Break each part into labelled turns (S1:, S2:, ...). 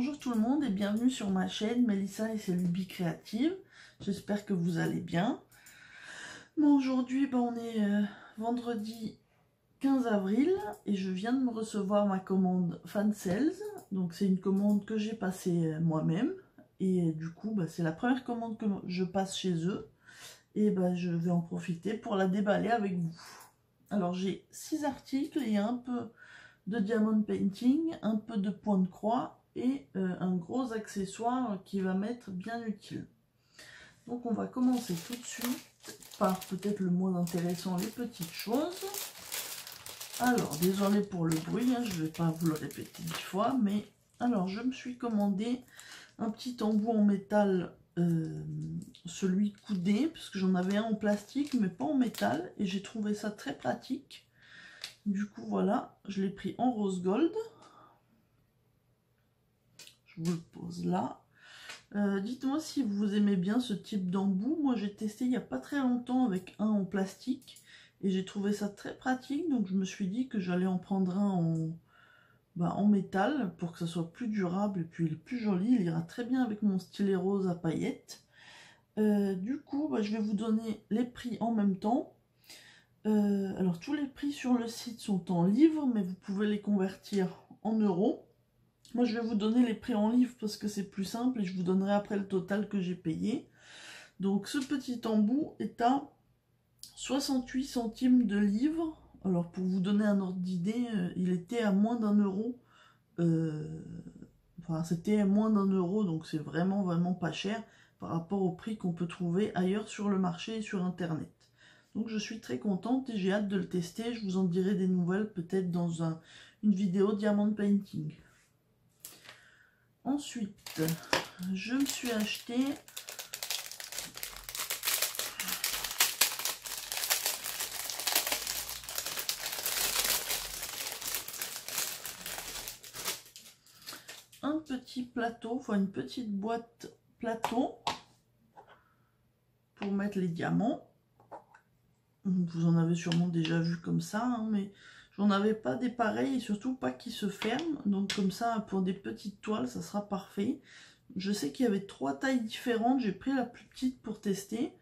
S1: Bonjour tout le monde et bienvenue sur ma chaîne Mélissa et ses lubies créatives. J'espère que vous allez bien. Bon, aujourd'hui on est vendredi 15 avril et je viens de me recevoir ma commande Fansales. Donc c'est une commande que j'ai passée moi-même et du coup c'est la première commande que je passe chez eux et je vais en profiter pour la déballer avec vous. Alors j'ai 6 articles et un peu de diamond painting, un peu de point de croix et un gros accessoire qui va m'être bien utile. Donc on va commencer tout de suite par peut-être le moins intéressant, les petites choses. Alors désolé pour le bruit, hein, je ne vais pas vous le répéter 10 fois, mais alors je me suis commandé un petit embout en métal, celui coudé, parce que j'en avais un en plastique mais pas en métal, et j'ai trouvé ça très pratique. Du coup voilà, je l'ai pris en rose gold. Je vous le pose là. Dites-moi si vous aimez bien ce type d'embout. Moi j'ai testé il n'y a pas très longtemps avec un en plastique et j'ai trouvé ça très pratique, donc je me suis dit que j'allais en prendre un en métal pour que ça soit plus durable et puis il est plus joli, il ira très bien avec mon stylet rose à paillettes. Du coup je vais vous donner les prix en même temps. Alors tous les prix sur le site sont en livres, mais vous pouvez les convertir en euros. Moi je vais vous donner les prix en livres parce que c'est plus simple et je vous donnerai après le total que j'ai payé. Donc ce petit embout est à 68 centimes de livre. Alors pour vous donner un ordre d'idée, il était à moins d'1 euro. Enfin c'était moins d'1 euro, donc c'est vraiment pas cher par rapport au prix qu'on peut trouver ailleurs sur le marché et sur internet. Donc je suis très contente et j'ai hâte de le tester. Je vous en dirai des nouvelles peut-être dans une vidéo diamond painting. Ensuite, je me suis acheté un petit plateau, enfin une petite boîte plateau pour mettre les diamants. Vous en avez sûrement déjà vu comme ça, hein, mais j'en avais pas des pareils et surtout pas qui se ferment. Donc comme ça, pour des petites toiles, ça sera parfait. Je sais qu'il y avait 3 tailles différentes, j'ai pris la plus petite pour tester.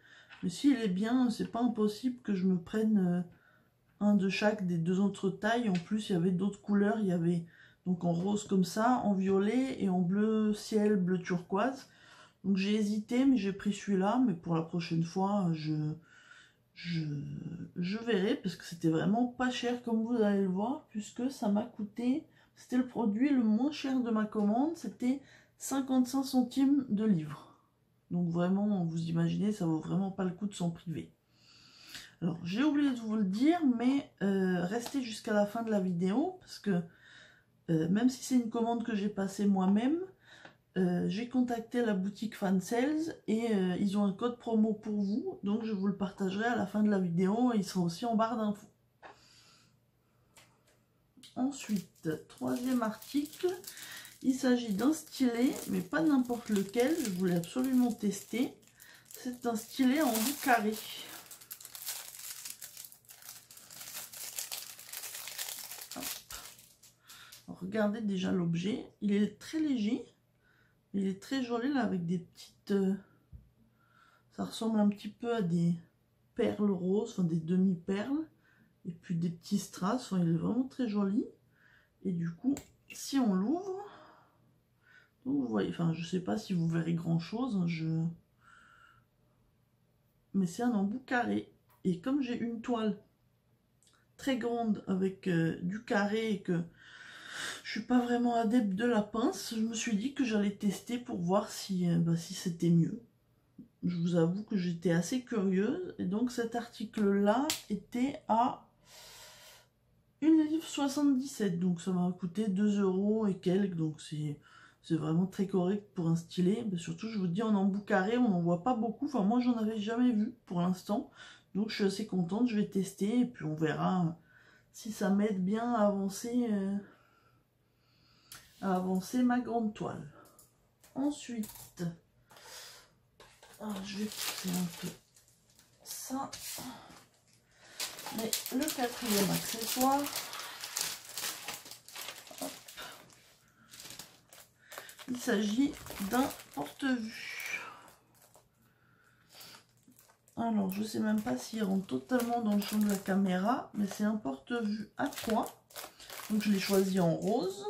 S1: Mais s'il est bien, c'est pas impossible que je me prenne un de chaque des 2 autres tailles. En plus, il y avait d'autres couleurs, il y avait donc en rose comme ça, en violet et en bleu ciel, bleu turquoise. Donc j'ai hésité, mais j'ai pris celui-là. Mais pour la prochaine fois, je verrai, parce que c'était vraiment pas cher comme vous allez le voir, puisque ça m'a coûté, c'était le produit le moins cher de ma commande, c'était 55 centimes de livre. Donc vraiment, vous imaginez, ça vaut vraiment pas le coup de s'en priver. Alors j'ai oublié de vous le dire, mais restez jusqu'à la fin de la vidéo, parce que même si c'est une commande que j'ai passée moi-même, j'ai contacté la boutique Fansales et ils ont un code promo pour vous, donc je vous le partagerai à la fin de la vidéo et il sera aussi en barre d'infos. Ensuite, troisième article, il s'agit d'un stylet, mais pas n'importe lequel, je voulais absolument tester. C'est un stylet en bout carré. Alors, regardez déjà l'objet, il est très léger. Il est très joli là avec des petites... ça ressemble un petit peu à des perles roses, enfin des demi-perles. Et puis des petits strass, enfin il est vraiment très joli. Et du coup, si on l'ouvre, vous voyez, enfin je sais pas si vous verrez grand chose, hein, mais c'est un embout carré. Et comme j'ai une toile très grande avec du carré et que je suis pas vraiment adepte de la pince, je me suis dit que j'allais tester pour voir si, si c'était mieux. Je vous avoue que j'étais assez curieuse. Et donc cet article-là était à 1,77 livre. Donc ça m'a coûté 2 euros et quelques. Donc c'est vraiment très correct pour un stylet. Mais surtout, je vous dis, en embout carré, on n'en voit pas beaucoup. Enfin, moi, j'en avais jamais vu pour l'instant. Donc je suis assez contente. Je vais tester et puis on verra si ça m'aide bien à avancer ma grande toile. Ensuite, je vais pousser un peu ça. Mais le quatrième accessoire, hop, Il s'agit d'un porte-vue. Alors, je sais même pas s'il rentre totalement dans le champ de la caméra, mais c'est un porte-vue à toit. Donc, je l'ai choisi en rose.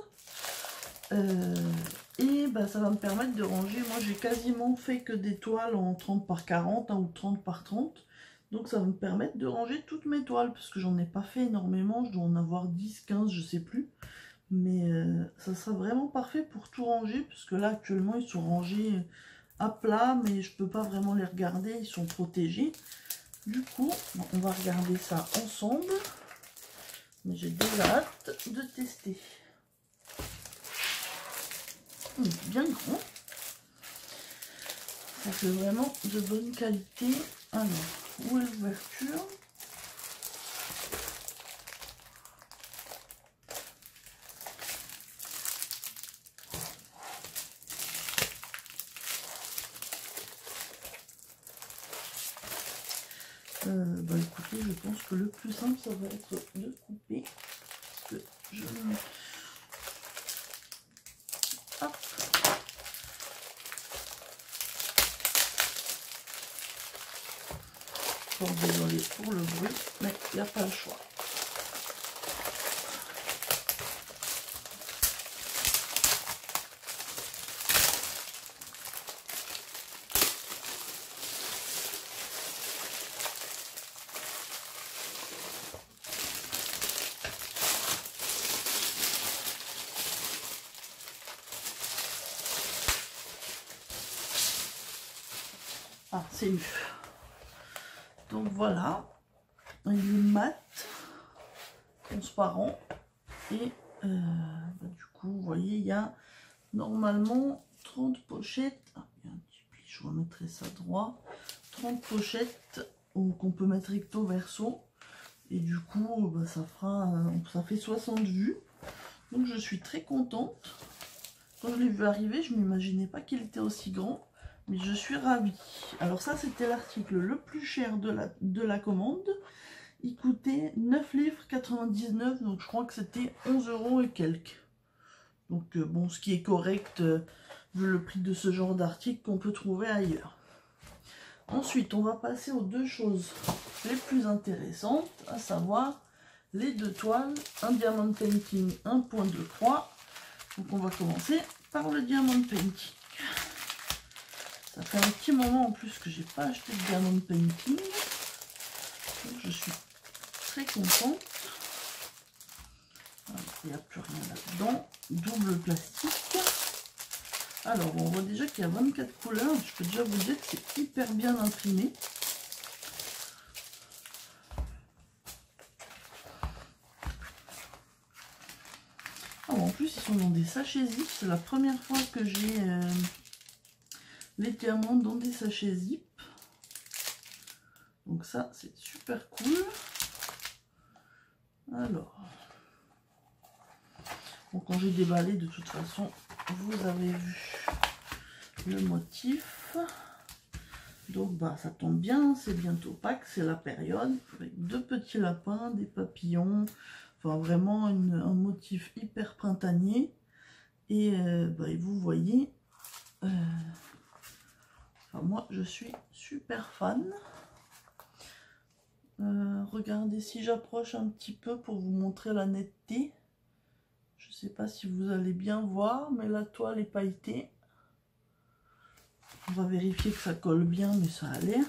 S1: Et bah, ça va me permettre de ranger. Moi, j'ai quasiment fait que des toiles en 30 par 40 hein, ou 30 par 30. Donc, ça va me permettre de ranger toutes mes toiles, parce que j'en ai pas fait énormément. Je dois en avoir 10, 15, je sais plus. Mais ça sera vraiment parfait pour tout ranger, puisque là, actuellement, ils sont rangés à plat, mais je peux pas vraiment les regarder, ils sont protégés. Du coup, on va regarder ça ensemble. Mais j'ai déjà hâte de tester. Bien grand. Ça fait vraiment de bonne qualité. Alors, où est l'ouverture? Bah écoutez, je pense que le plus simple, ça va être de couper. Parce que je... Hop. Bon, désolé pour le bruit, mais il n'y a pas le choix. Ah, c'est nu. Donc voilà, il est mat, transparent. Et bah, du coup, vous voyez, il y a normalement 30 pochettes. Ah, il y a un petit pli, je remettrai ça droit. 30 pochettes qu'on peut mettre recto verso. Et du coup, bah, ça fait 60 vues. Donc je suis très contente. Quand je l'ai vu arriver, je ne m'imaginais pas qu'il était aussi grand. Mais je suis ravie. Alors ça, c'était l'article le plus cher de la commande. Il coûtait 9 livres 99. Donc je crois que c'était 11 € et quelques. Donc bon, ce qui est correct vu le prix de ce genre d'article qu'on peut trouver ailleurs. Ensuite, on va passer aux deux choses les plus intéressantes, à savoir les deux toiles, un diamond painting, un point de croix. Donc on va commencer par le diamond painting. Ça fait un petit moment en plus que j'ai pas acheté de diamond painting. Donc je suis très contente. Il n'y a plus rien là-dedans. Double plastique. Alors on voit déjà qu'il y a 24 couleurs. Je peux déjà vous dire que c'est hyper bien imprimé. Alors, en plus ils sont dans des sachets zip. C'est la première fois que j'ai les diamants dans des sachets zip. Donc ça c'est super cool. Alors, bon, quand j'ai déballé, de toute façon vous avez vu le motif. Donc bah ça tombe bien, c'est bientôt Pâques, c'est la période, avec deux petits lapins, des papillons, enfin vraiment un motif hyper printanier. Et bah, vous voyez, enfin, moi je suis super fan. Regardez, si j'approche un petit peu pour vous montrer la netteté, je sais pas si vous allez bien voir, mais la toile est pailletée. On va vérifier que ça colle bien, mais ça a l'air.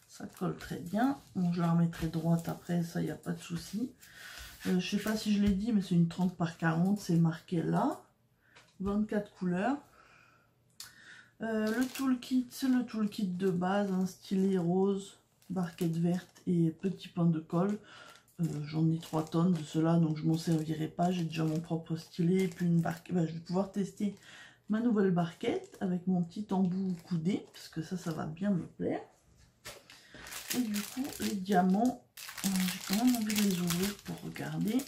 S1: Ça colle très bien. Bon, je la remettrai droite après, ça, il n'y a pas de souci. Je sais pas si je l'ai dit, mais c'est une 30 par 40, c'est marqué là. 24 couleurs. Le toolkit, c'est le toolkit de base, un stylet rose, barquette verte et petit pain de colle. J'en ai 3 tonnes de cela, donc je m'en servirai pas. J'ai déjà mon propre stylet et puis une barquette. Bah, je vais pouvoir tester ma nouvelle barquette avec mon petit embout coudé, parce que ça va bien me plaire. Et du coup, les diamants, j'ai quand même envie de les ouvrir pour regarder.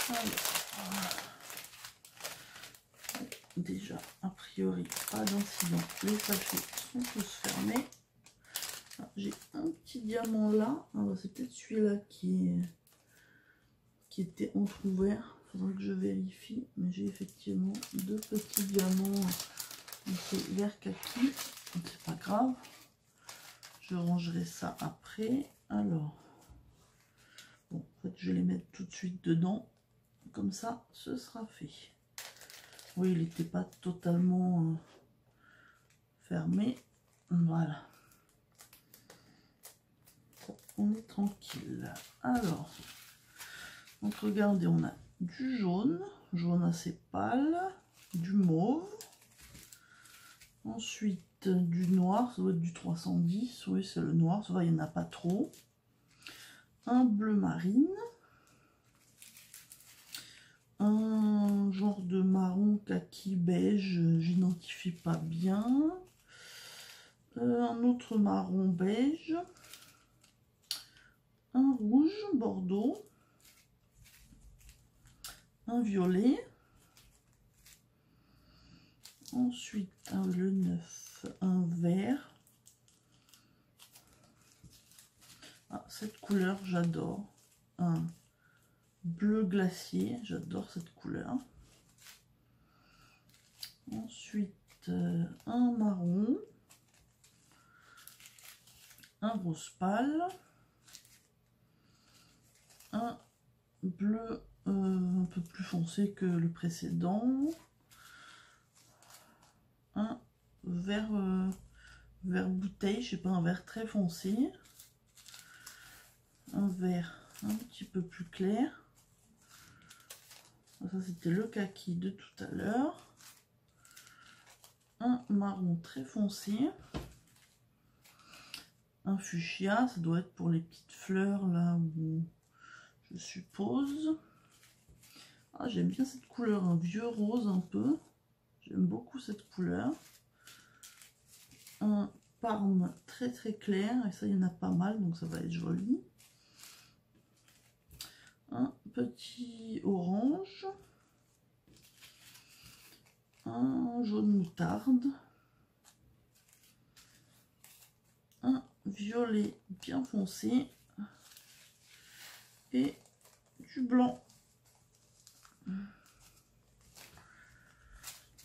S1: Alors, Déjà, a priori, pas d'incident. Les sachets sont tous fermés. J'ai un petit diamant là. C'est peut-être celui-là qui était entrouvert. Il faudrait que je vérifie. Mais j'ai effectivement deux petits diamants vert kaki. C'est pas grave. Je rangerai ça après. Alors, bon, en fait, je vais les mettre tout de suite dedans. Comme ça, ce sera fait. Oui, il n'était pas totalement fermé. Voilà. Bon, on est tranquille. Alors, donc regardez, on a du jaune assez pâle, du mauve. Ensuite, du noir, ça doit être du 310. Oui, c'est le noir, ça va, il n'y en a pas trop. Un bleu marine. Un genre de marron kaki beige, j'identifie pas bien. Un autre marron beige. Un rouge bordeaux. Un violet. Ensuite, le 9, un vert. Ah, cette couleur, j'adore. Un bleu glacier, j'adore cette couleur. Ensuite, un marron, un rose pâle, un bleu un peu plus foncé que le précédent, un vert, vert bouteille, je sais pas, un vert très foncé, un vert un petit peu plus clair. Ça, c'était le kaki de tout à l'heure. Un marron très foncé. Un fuchsia, ça doit être pour les petites fleurs là où je suppose. Ah, j'aime bien cette couleur, un vieux rose un peu. J'aime beaucoup cette couleur. Un parme très très clair, et ça il y en a pas mal, donc ça va être joli. Un petit orange. Un jaune moutarde. Un violet bien foncé. Et du blanc.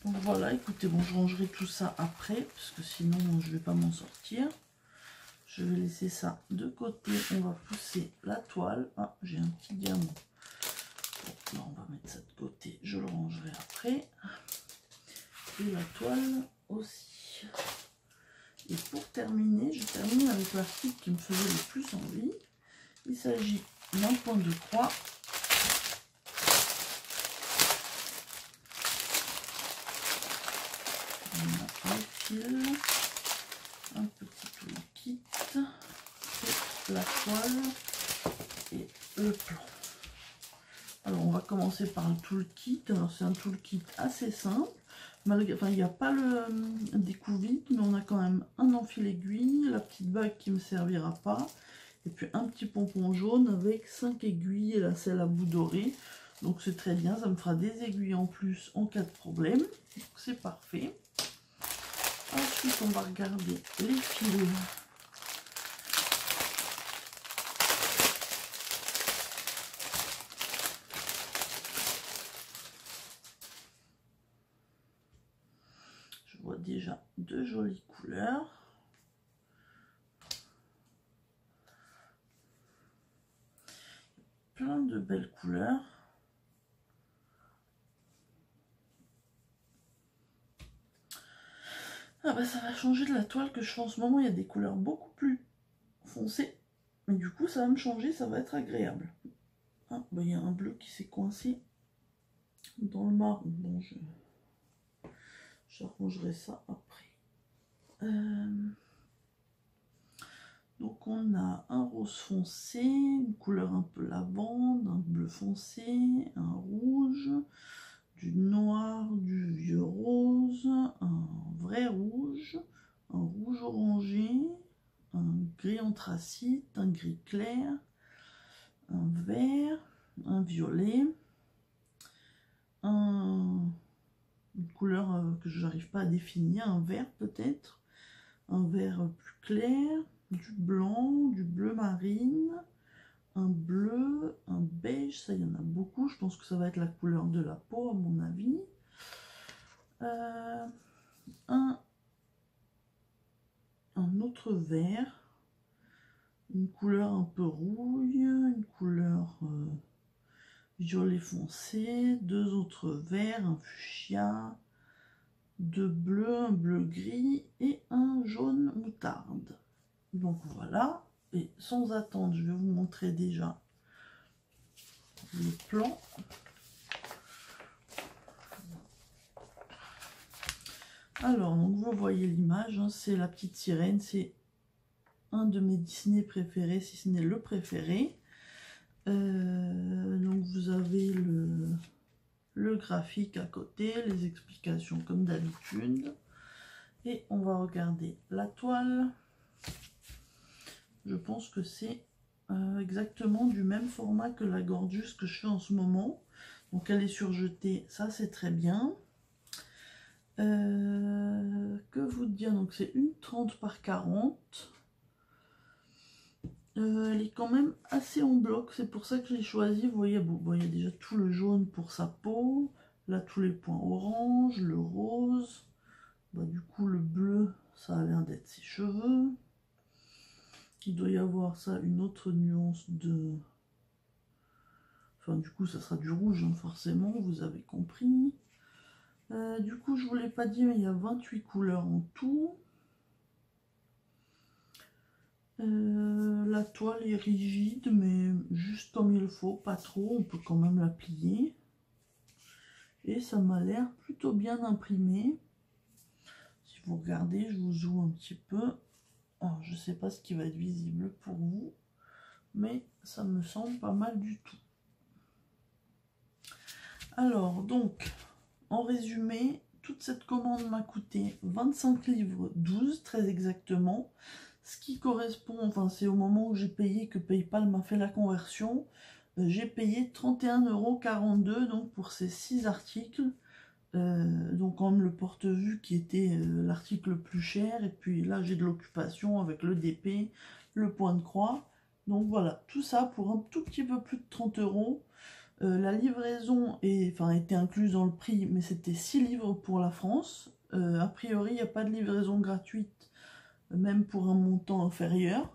S1: Donc voilà, écoutez, bon, je rangerai tout ça après, parce que sinon je vais pas m'en sortir. Je vais laisser ça de côté. On va pousser la toile. Ah, j'ai un petit diamant. Bon, là, on va mettre ça de côté. Je le rangerai après. Et la toile aussi. Et pour terminer, je termine avec l'article qui me faisait le plus envie. Il s'agit d'un point de croix. On a un fil, un petit toolkit, et la toile et le plan. Alors on va commencer par le toolkit. Alors c'est un toolkit assez simple. Malgré, enfin il n'y a pas le découvite, mais on a quand même un enfil aiguille, la petite bague qui ne me servira pas, et puis un petit pompon jaune avec 5 aiguilles et la selle à bout doré. Donc c'est très bien, ça me fera des aiguilles en plus en cas de problème. C'est parfait. Ensuite on va regarder les fils. Je vois déjà de jolies couleurs. Plein de belles couleurs. Ah bah ça va changer de la toile que je fais en ce moment. Il y a des couleurs beaucoup plus foncées. Mais du coup ça va me changer, ça va être agréable. Ah bah il y a un bleu qui s'est coincé dans le marron. Bon, j'arrangerai ça après. Donc on a un rose foncé, une couleur un peu lavande, un bleu foncé, un rouge, du noir, du vieux rose, un vrai rouge, un rouge orangé, un gris anthracite, un gris clair, un vert, un violet, une couleur que je n'arrive pas à définir, un vert peut-être, un vert plus clair, du blanc, du bleu marine, un bleu, un beige, ça il y en a beaucoup, je pense que ça va être la couleur de la peau à mon avis. Un autre vert, une couleur un peu rouille, une couleur violet foncé, deux autres verts, un fuchsia, deux bleus, un bleu gris et un jaune moutarde. Donc voilà, et sans attendre, je vais vous montrer déjà le plan. Alors, donc vous voyez l'image, hein, c'est la petite sirène, c'est un de mes Disney préférés, si ce n'est le préféré. Donc vous avez le graphique à côté, les explications comme d'habitude. Et on va regarder la toile. Je pense que c'est exactement du même format que la Gorgeous que je fais en ce moment. Donc elle est surjetée, ça c'est très bien. Que vous dire, donc c'est une 30 par 40. Elle est quand même assez en bloc, c'est pour ça que je l'ai choisi. Vous voyez, bon, il y a déjà tout le jaune pour sa peau, là tous les points orange, le rose, du coup le bleu, ça a l'air d'être ses cheveux. Il doit y avoir ça, une autre nuance de... Enfin du coup ça sera du rouge, hein, forcément, vous avez compris. Du coup je vous l'ai pas dit, mais il y a 28 couleurs en tout. La toile est rigide, mais juste comme il faut, pas trop, on peut quand même la plier. Et ça m'a l'air plutôt bien imprimé. Si vous regardez, je vous zoome un petit peu. Alors, je sais pas ce qui va être visible pour vous, mais ça me semble pas mal du tout. Alors, donc, en résumé, toute cette commande m'a coûté 25 livres 12, très exactement. Ce qui correspond, enfin c'est au moment où j'ai payé que PayPal m'a fait la conversion. J'ai payé 31,42 € donc pour ces 6 articles. Donc comme le porte-vue qui était l'article le plus cher. Et puis là j'ai de l'occupation avec le DP, le point de croix. Donc voilà, tout ça pour un tout petit peu plus de 30 €. La livraison était incluse dans le prix, mais c'était 6 livres pour la France. A priori, il n'y a pas de livraison gratuite, même pour un montant inférieur.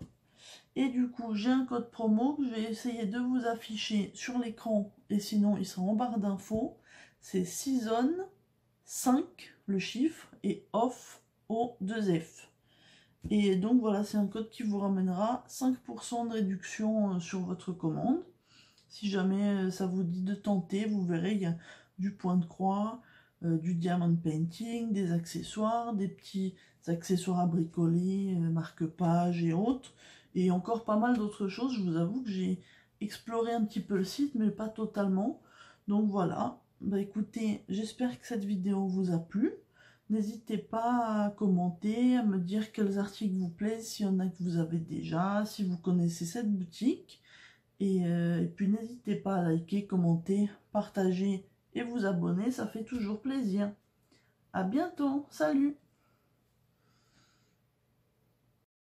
S1: Et du coup, j'ai un code promo que je vais essayer de vous afficher sur l'écran, et sinon il sera en barre d'infos. C'est Season 5, le chiffre, et off au 2F. Et donc voilà, c'est un code qui vous ramènera 5% de réduction sur votre commande. Si jamais ça vous dit de tenter, vous verrez, il y a du point de croix, du diamond painting, des accessoires, des petits accessoires à bricoler, marque-pages et autres, et encore pas mal d'autres choses. Je vous avoue que j'ai exploré un petit peu le site, mais pas totalement. Donc voilà, écoutez, j'espère que cette vidéo vous a plu. N'hésitez pas à commenter, à me dire quels articles vous plaisent, s'il y en a que vous avez déjà, si vous connaissez cette boutique. Et puis n'hésitez pas à liker, commenter, partager et vous abonner, ça fait toujours plaisir. À bientôt, salut!